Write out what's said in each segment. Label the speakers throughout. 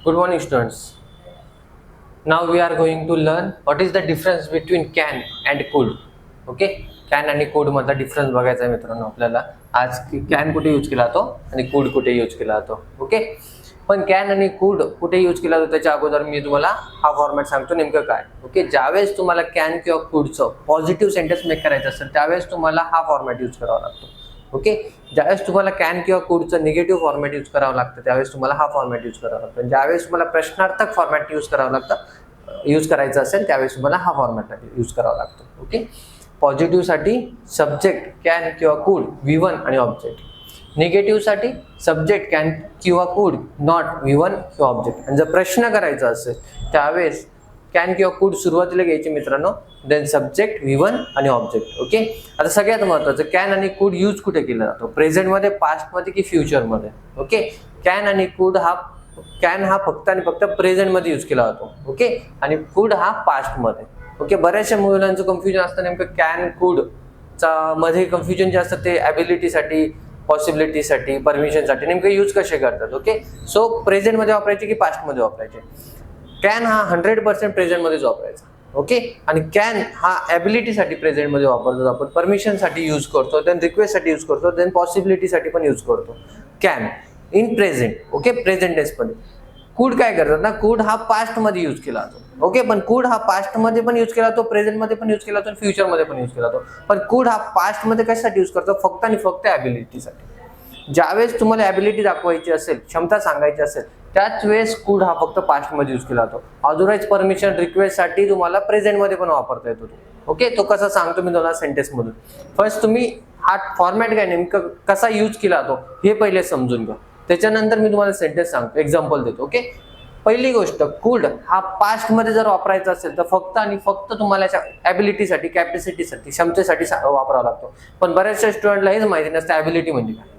Speaker 1: Good morning, students. Now we are going to learn what is the difference between can and could. Okay, can आणि could मधला difference बघायचा आहे मित्रांनो आपल्याला. आज can कुठे यूज केला जातो आणि could कुठे यूज केला जातो. ओके, पण can आणि could कुठे यूज केला जातो त्याच्या अगोदर मी तुम्हाला हा फॉर्मॅट सांगतो नेमकं काय. ओके, ज्यावेळेस तुम्हाला can किंवा couldचं पॉझिटिव्ह सेंटेन्स मेक करायचं असेल त्यावेळेस तुम्हाला हा फॉर्मॅट यूज करावा लागतो. ओके, ज्यावेळेस तुम्हाला कॅन किंवा कुडचं निगेटिव्ह फॉर्मॅट यूज करावं लागतं त्यावेळेस तुम्हाला हा फॉर्मॅट यूज करावा लागतो. ज्यावेळेस तुम्हाला प्रश्नार्थक फॉर्मॅट यूज करावं लागतं यूज करायचं असेल त्यावेळेस तुम्हाला हा फॉर्मॅट यूज करावा लागतो. ओके, पॉझिटिव्हसाठी सब्जेक्ट कॅन किंवा कुड V1 आणि ऑब्जेक्ट, निगेटिव्हसाठी सब्जेक्ट कॅन किंवा कुड नॉट V1 किंवा ऑब्जेक्ट. आणि जर प्रश्न करायचा असेल त्यावेळेस कॅन किंवा कुड सुरुवातीला घ्यायची मित्रांनो, देन सब्जेक्ट V1 आणि ऑब्जेक्ट. ओके, आता सगळ्यात महत्त्वाचं कॅन आणि कुड यूज कुठे केला जातो, प्रेझेंटमध्ये, पास्टमध्ये की फ्युचरमध्ये. ओके, कॅन आणि कुड कॅन हा फक्त आणि फक्त प्रेझेंटमध्ये यूज केला जातो. ओके, आणि कुड हा पास्टमध्ये. ओके, बऱ्याचशा मुलांचं कन्फ्युजन असतं नेमकं कॅन कुडचा मध्ये कन्फ्युजन जे असतं ते ॲबिलिटीसाठी, पॉसिबिलिटीसाठी, परमिशनसाठी नेमकं यूज कसे करतात. ओके, सो प्रेझेंटमध्ये वापरायचे की पास्टमध्ये वापरायचे. कॅन हा 100% प्रेझेंटमध्येच वापरायचा. ओके, आणि कॅन हा ॲबिलिटीसाठी प्रेझेंटमध्ये वापरतो आपण, परमिशनसाठी यूज करतो, देन रिक्वेस्टसाठी यूज करतो, देन पॉसिबिलिटीसाठी पण यूज करतो can in present. Okay, present टेन्समध्ये. कुड काय करतात ना, कुड हा पास्टमध्ये यूज केला जातो. ओके, पण कुड हा पास्टमध्ये पण यूज केला जातो, प्रेझेंटमध्ये पण यूज केला जातो, फ्युचरमध्ये पण यूज केला जातो. पण कुड हा पास्टमध्ये कशासाठी यूज करतो, फक्त आणि फक्त ॲबिलिटीसाठी. ज्यावेळेस तुम्हाला ॲबिलिटी दाखवायची असेल, क्षमता सांगायची असेल त्याच वेळेस कुड हा फक्त पास्टमध्ये यूज केला जातो. अदरवाईज परमिशन रिक्वेस्टसाठी तुम्हाला प्रेझेंटमध्ये पण वापरता येतो. ओके, तो कसा सांगतो मी तुम्हाला सेंटेन्समधून. फर्स्ट तुम्ही हा फॉर्मॅट काय नेमकं कसा यूज केला जातो हे पहिले समजून घ्या, त्याच्यानंतर मी तुम्हाला सेंटेन्स सांगतो, एक्झाम्पल देतो. ओके, पहिली गोष्ट, कुड हा पास्टमध्ये जर वापरायचा असेल तर फक्त आणि फक्त तुम्हाला ॲबिलिटीसाठी, कॅपॅसिटीसाठी, क्षमतेसाठी वापरावा लागतो. पण बऱ्याचशा स्टुडंटला हेच माहिती नसतं ॲबिलिटी म्हणजे काय.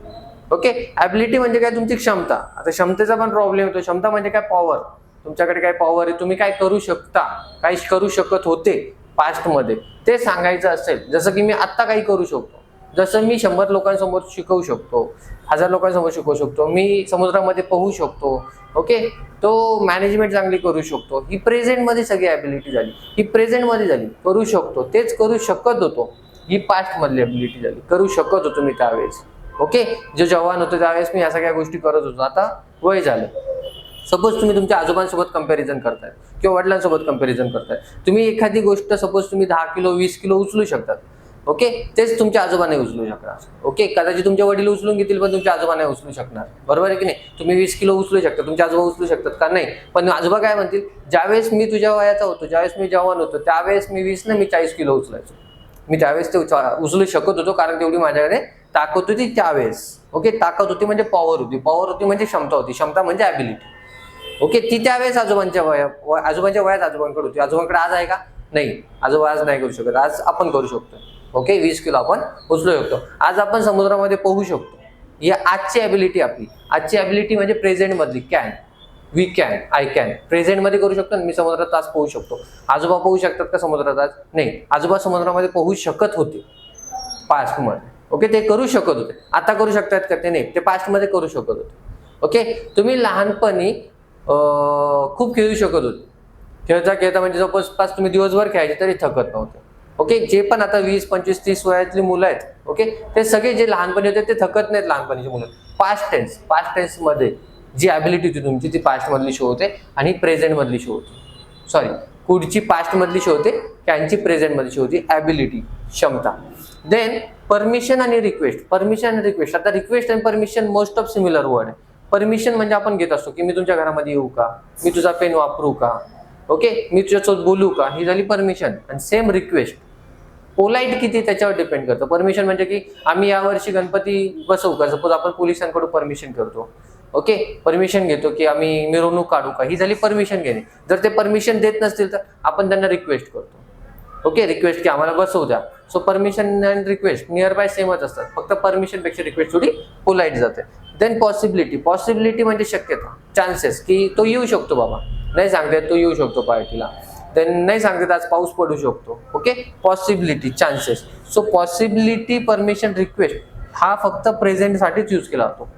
Speaker 1: ओके, ॲबिलिटी म्हणजे काय, तुमची क्षमता. आता क्षमतेचा पण प्रॉब्लेम होतो. क्षमता म्हणजे काय, पॉवर. तुमच्याकडे काय पॉवर आहे, तुम्ही काय करू शकता, काही करू शकत होते पास्टमध्ये, ते सांगायचं असेल. जसं की मी आत्ता काही करू शकतो, जसं मी 100 लोकांसमोर शिकवू शकतो, 1000 लोकांसमोर शिकवू शकतो, मी समुद्रामध्ये पोहू शकतो. ओके, तो मॅनेजमेंट चांगली करू शकतो. ही प्रेझेंटमध्ये सगळी ॲबिलिटी झाली, ही प्रेझेंटमध्ये झाली, करू शकतो, तेच करू शकत होतो, ही पास्टमधली ॲबिलिटी झाली, करू शकत होतो मी त्यावेळेस. ओके, जो जवान होतो त्यावेळेस मी या सगळ्या गोष्टी करत होतो, आता वय झालं. सपोज तुम्ही तुमच्या आजोबांसोबत कंपॅरिझन करताय किंवा वडिलांसोबत कंपॅरिझन करताय. तुम्ही एखादी गोष्ट सपोज तुम्ही 10 किलो 20 किलो उचलू शकतात. ओके, तेच तुमच्या आजोबा नाही उचलू शकणार. ओके, कदाचित तुमचे वडील उचलून घेतील पण तुमच्या आजोबा नाही उचलू शकणार. बरोबर आहे की नाही. तुम्ही 20 किलो उचलू शकता, तुमचे आजोबा उचलू शकतात का, नाही. पण आजोबा काय म्हणतील, ज्यावेळेस मी तुझ्या वयाचा होतो, ज्यावेळेस मी जवान होतो त्यावेळेस मी 20 नाही मी 40 किलो उचलायचो. मी त्यावेळेस ते उचलू शकत होतो कारण तेवढी माझ्याकडे ताकद होती त्यावेळेस. ओके, ताकद होती म्हणजे पॉवर होती, पॉवर होती म्हणजे क्षमता होती, क्षमता म्हणजे ॲबिलिटी. ओके, ती त्यावेळेस आजोबांच्या वयात आजोबांकडे होती. आजोबांकडे आज आहे का, नाही. आजोबा आज नाही करू शकत, आज आपण करू शकतो. ओके, 20 किलो आपण उचलू शकतो. आज आपण समुद्रामध्ये पोहू शकतो. ही आजची ॲबिलिटी आपली. आजची ॲबिलिटी म्हणजे प्रेझेंटमधली can, we can, I can. प्रेझेंटमध्ये करू शकतो, मी समुद्रात आज पोहू शकतो. आजोबा पोहू शकतात का समुद्रात आज, नाही. आजोबा समुद्रामध्ये पोहू शकत होते पास्टमध्ये. ओके, ते करू शकत होते. आता करू शकतात का, ते नाही, ते पास्टमध्ये करू शकत होते. ओके, तुम्ही लहानपणी खूप खेळू शकत होते. खेळता खेळता म्हणजे जवळपास तुम्ही दिवसभर खेळायचे तरी थकत नव्हते. ओके, जे पण आता 20, 25, 30 वयातली मुलं आहेत, ओके, ते सगळे जे लहानपणी होते ते थकत नाहीत. लहानपणीची मुलं पास्ट टेन्समध्ये जी ॲबिलिटी होती तुमची ती पास्टमधली शो होते आणि प्रेझेंटमधली शो होती. सॉरी, कुडची पास्टमधली शो होते, कॅनची प्रेझेंटमधली शो होती, ॲबिलिटी, क्षमता. देन परमिशन आणि रिक्वेस्ट. परमिशन आणि रिक्वेस्ट, आता रिक्वेस्ट आणि permission most of similar word आहे. परमिशन म्हणजे आपण घेत असतो की मी तुमच्या घरामध्ये येऊ का, मी तुझा पेन वापरू का, ओके, मी तुझ्यासोबत बोलू का, ही झाली परमिशन. आणि सेम रिक्वेस्ट, पोलाइट किती त्याच्यावर डिपेंड करतं. परमिशन म्हणजे की आम्ही यावर्षी गणपती बसवू का, सपोज आपण पोलिसांकडून परमिशन करतो. ओके, परमिशन घेतो की आम्ही मिरवणूक काढू का, ही झाली परमिशन घेणे. जर ते परमिशन देत नसतील तर आपण त्यांना रिक्वेस्ट करतो. ओके, रिक्वेस्ट की आम्हाला बसवू द्या. So permission and request near by सेमच असतात, फक्त परमिशनपेक्षा रिक्वेस्ट थोडी पोलाइट जाते. देन पॉसिबिलिटी म्हणजे शक्यता, चान्सेस, की तो येऊ शकतो बाबा, नाही सांगते तो येऊ शकतो पार्टीला. देन नाही सांगते आज पाऊस पडू शकतो. Okay, possibility, chances. So possibility, permission, request हा फक्त प्रेझेंटसाठीच यूज केला जातो.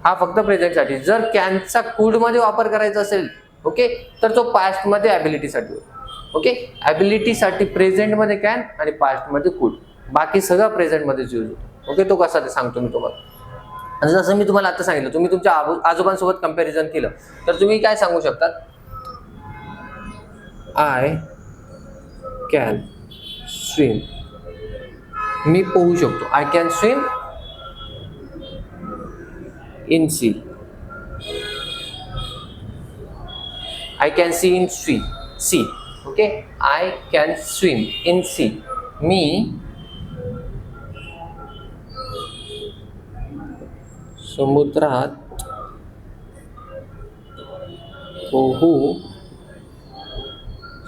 Speaker 1: हा फक्त प्रेझेंटसाठी. जर कॅनचा कुड मध्ये वापर करायचा असेल ओके तर तो पास्ट मध्ये ॲबिलिटीसाठी होतो. ओके ॲबिलिटीसाठी प्रेझेंट मध्ये कॅन आणि पास्ट मध्ये कुड, बाकी सगळं प्रेझेंट मध्येच यूज होतो. ओके तो कसा ते सांगतो मी तुम्हाला. आणि जसं मी तुम्हाला आता सांगितलं, तुम्ही तुमच्या आजोबांसोबत कंपॅरिझन केलं तर तुम्ही काय सांगू शकता, आय कॅन स्विम, मी पोहू शकतो. I can swim in sea, I can see in sea. Okay I can swim in sea, मी समुद्रात पोहू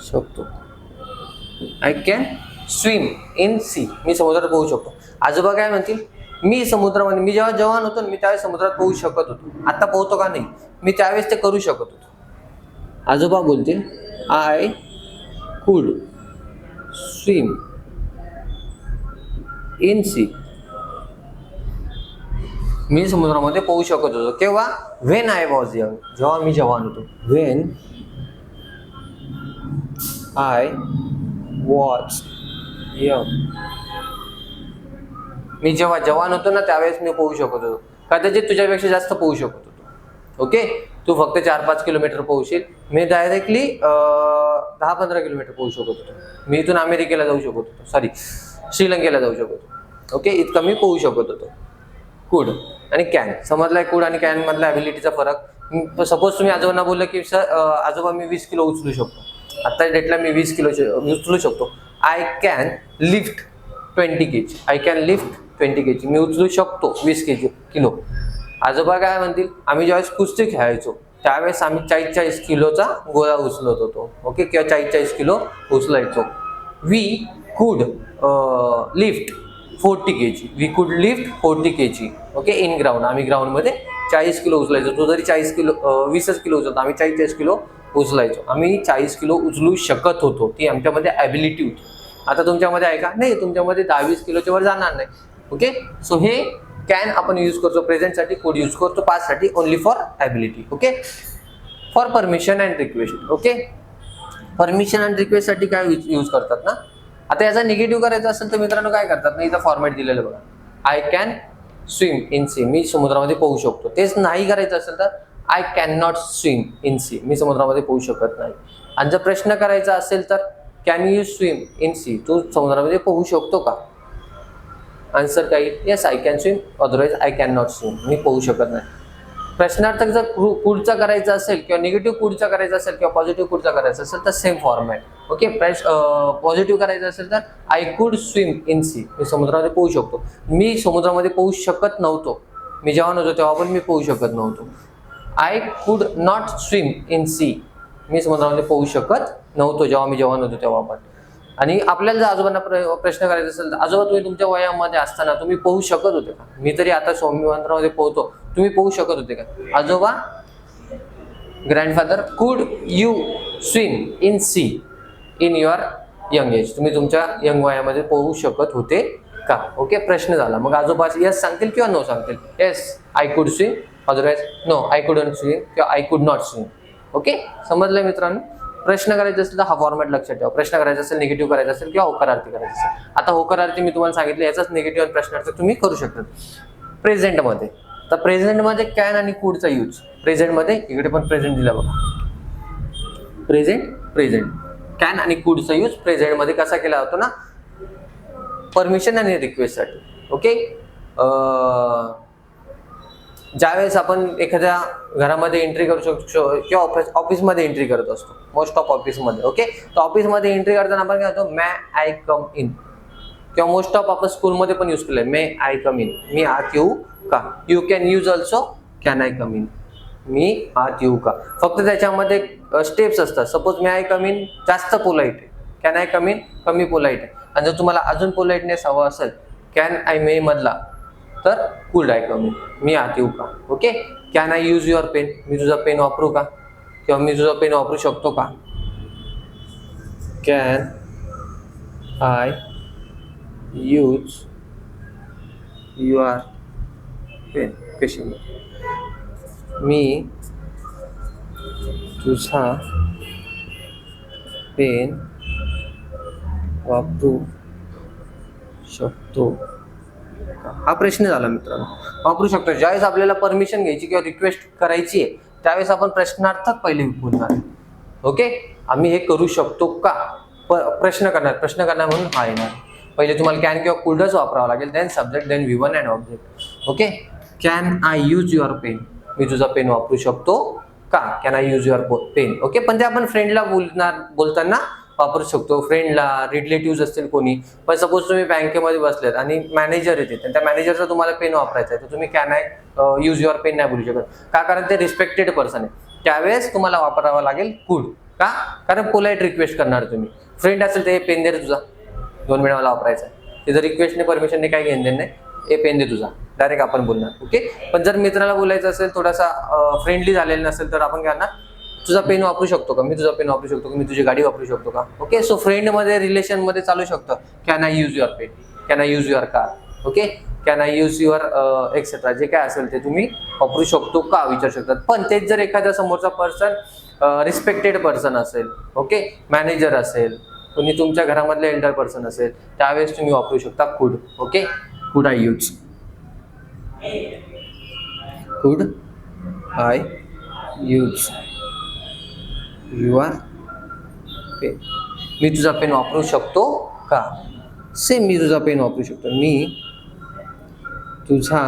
Speaker 1: शकतो. I can swim in sea, मी समुद्रात पोहू शकतो. आजोबा काय म्हणतील, मी समुद्रामध्ये, मी जेव्हा जवान होतो मी त्यावेळेस समुद्रात पोहू शकत होतो. आता पोहतो का नाही, मी त्यावेळेस ते करू शकत होतो. आजोबा बोलतील I could swim in sea, मी समुद्रामध्ये पोहू शकत होतो. केव्हा, व्हेन आय वॉज यंग, जेव्हा मी जवान होतो. व्हेन आय वॉज यंग, मी जेव्हा जवान होतो ना त्यावेळेस मी पोहू शकत होतो. कदाचित तुझ्यापेक्षा जास्त पोहू शकत होतो. ओके तू फक्त 4-5 किलोमीटर पोहशील, मी डायरेक्टली 10-15 किलोमीटर पोहू शकत होतो. मी इथून अमेरिकेला जाऊ शकत होतो, सॉरी श्रीलंकेला जाऊ शकत होतो. ओके इतकं मी पोहू शकत होतो. कुड आणि कॅन समजलाय, कुड आणि कॅन मधला ॲबिलिटीचा फरक. सपोज तुम्ही आजोबांना बोललं की सर आजोबा मी 20 किलो उचलू शकतो, आता डेटला मी 20 किलो उचलू शकतो. I can lift 20 kg, I can lift 20 kg, मी उचलू शकतो 20 किलो. आजोबा काय म्हणतील, आम्ही ज्यावेळेस कुस्ती खेळायचो त्यावेळेस आम्ही 40-40 किलोचा गोळा उचलत होतो. ओके किंवा 40-40 किलो उचलायचो. वी कुड लिफ्ट 40 kg, वी कुड lift 40 kg. Okay in ground, आम्ही ग्राउंडमध्ये 40 किलो उचलायचो. तो जरी 40 किलो 20 किलो उचलतो, आम्ही 40-40 किलो उचलायचो. आम्ही 40 किलो उचलू शकत होतो, ती आमच्यामध्ये ॲबिलिटी होती. आता तुमच्यामध्ये आहे का, नाही तुमच्यामध्ये 10-20 किलोच्या वर जाणार नाही. ओके सो हे कॅन आपण यूज करतो प्रेझेंटसाठी, कुड यूज करतो पास्टसाठी, only for ability. Okay for permission and request. Okay permission and रिक्वेस्टसाठी काय यूज करतात ना. आता याचा निगेटिव्ह करायचा असेल तर मित्रांनो काय करतात ना, इथं फॉर्मॅट दिलेलं बघा, I can swim in sea, मी समुद्रामध्ये पोहू शकतो. तेच नाही करायचं असेल तर I can not swim in sea, मी समुद्रामध्ये पोहू शकत नाही. आणि जर प्रश्न करायचा असेल तर can you swim in sea, तू समुद्रामध्ये पोहू शकतो का. आन्सर काय, yes I can swim, otherwise I can not swim, मी पोहू शकत नाही. प्रश्नार्थक जर कुडचा करायचा असेल किंवा निगेटिव्ह कुडचा करायचा असेल किंवा पॉझिटिव्ह कुडचा करायचा असेल तर सेम फॉर्मॅट. ओके पॉझिटिव्ह करायचं असेल तर I could swim in sea, मी समुद्रामध्ये पोहू शकतो. मी समुद्रामध्ये पोहू शकत नव्हतो, मी जवान होतो तेव्हा पण मी पोहू शकत नव्हतो. I could not swim in sea, मी समुद्रामध्ये पोहू शकत नव्हतो जेव्हा मी जवान होतो तेव्हा पण. आणि आपल्याला जर आजोबांना प्रश्न करायचा असेल तर आजोबा तुम्ही तुमच्या वयामध्ये असताना तुम्ही पोहू शकत होते का, मी तरी आता समुद्रामध्ये पोहतो, तुम्ही पोहू शकत होते का. आजोबा grandfather could you swim in sea in your young age, तुम्ही तुमच्या यंग वयामध्ये पोहू शकत होते का. ओके प्रश्न झाला. मग आजोबा येस सांगतील किंवा नो सांगतील. Yes I could swim, otherwise no I couldn't swim किंवा I could not swim. Okay समजलंय मित्रांनो. प्रश्न करायचा असेल तर हा फॉर्मॅट लक्षात ठेवा. प्रश्न करायचा असेल, निगेटिव्ह करायचा असेल किंवा होकारार्थी करायचा असेल. आता होकारार्थी मी तुम्हाला सांगितलं, याचाच निगेटिव्ह आणि प्रश्नार्थी तुम्ही करू शकता प्रेझेंटमध्ये. तर प्रेझेंटमध्ये कॅन आणि कुडचा यूज प्रेझेंटमध्ये, इकडे पण प्रेझेंट दिला बघा, प्रेझेंट कॅन आणि कुडचा यूज प्रेझेंटमध्ये कसा केला जातो ना, परमिशन आणि रिक्वेस्टसाठी. ओके ज्यावेळेस आपण एखाद्या घरामध्ये एंट्री करू शकतो किंवा ऑफिसमध्ये एंट्री करत असतो, मोस्ट ऑफ ऑफिसमध्ये. ओके तर ऑफिसमध्ये एंट्री करताना आपण काय होतो, मे आय कम इन, किंवा मोस्ट ऑफ आपण स्कूलमध्ये पण यूज केलंय, मे आय कम इन, मी आत येऊ का. You can use also can I come in, मी आत येऊ का. फक्त त्याच्यामध्ये स्टेप्स असतात. Suppose may I come in जास्त पोलाईट आहे, कॅन आय कम इन कमी पोलाईट आहे. आणि जर तुम्हाला अजून पोलाईटनेस हवा असेल कॅन आय मे मधला तर कुड आय कम इन, मी आत येऊ का. Okay can I use your pen, मी तुझा पेन वापरू का किंवा मी तुझा पेन वापरू शकतो का. Can I use your pen, कशी मी तुझा पेन वापरू शकतो का? हा प्रश्न झाला मित्रांनो. वापरू शकतो, ज्यावेळेस आपल्याला परमिशन घ्यायची किंवा रिक्वेस्ट करायची आहे त्यावेळेस आपण प्रश्नार्थक पहिले बोलणार. ओके, आम्ही हे करू शकतो का, प्रश्न करणार म्हणून हा येणार. पहिले तुम्हाला कॅन किंवा कुडच वापरावं लागेल, then subject, then V1 and object. Okay, can I use your pen, मी तुझा पेन वापरू शकतो का, can I use your pen. Okay, पण ते आपण फ्रेंडला बोलताना वापरू शकतो, फ्रेंडला, रिलेटिव्ह असतील कोणी. पण सपोज तुम्ही बँकेमध्ये बसलेत आणि मॅनेजर येते आणि त्या मॅनेजरचा तुम्हाला पेन वापरायचा आहे, तर तुम्ही can I use your pen नाही बोलू शकत. का, कारण ते रिस्पेक्टेड पर्सन आहे. त्यावेळेस तुम्हाला वापरावा लागेल कुड. का, कारण पोलाइट रिक्वेस्ट करणार तुम्ही. फ्रेंड असेल तर हे पेन दे रे तुझा, 2 मिनिट मला वापरायचा आहे. ते जर रिक्वेस्टने परमिशनने काय घेऊन देणार नाही, हे पेन दे तुझा, डायरेक्ट आपण बोलणार. ओके, पण जर मित्राला बोलायचं असेल, थोडासा फ्रेंडली झालेला नसेल, तर आपण काय ना, तुझा पेन वापरू शकतो का, मी तुझा पेन वापरू शकतो का, मी तुझी गाडी वापरू शकतो का. ओके, सो फ्रेंडमध्ये रिलेशनमध्ये चालू शकतं, can I use your pen, can I use your car. Okay, can I use your etcetera, जे काय असेल ते तुम्ही वापरू शकतो का विचारू शकतात. पण तेच जर एखादा समोरचा पर्सन रिस्पेक्टेड पर्सन असेल, ओके, मॅनेजर असेल, कोणी तुमच्या घरामधले एल्डर पर्सन असेल, त्यावेळेस तुम्ही वापरू शकता could. Okay, could I use, could I use your pen, मी तुझा पेन वापरू शकतो का. सेम, मी तुझा पेन वापरू शकतो, मी तुझा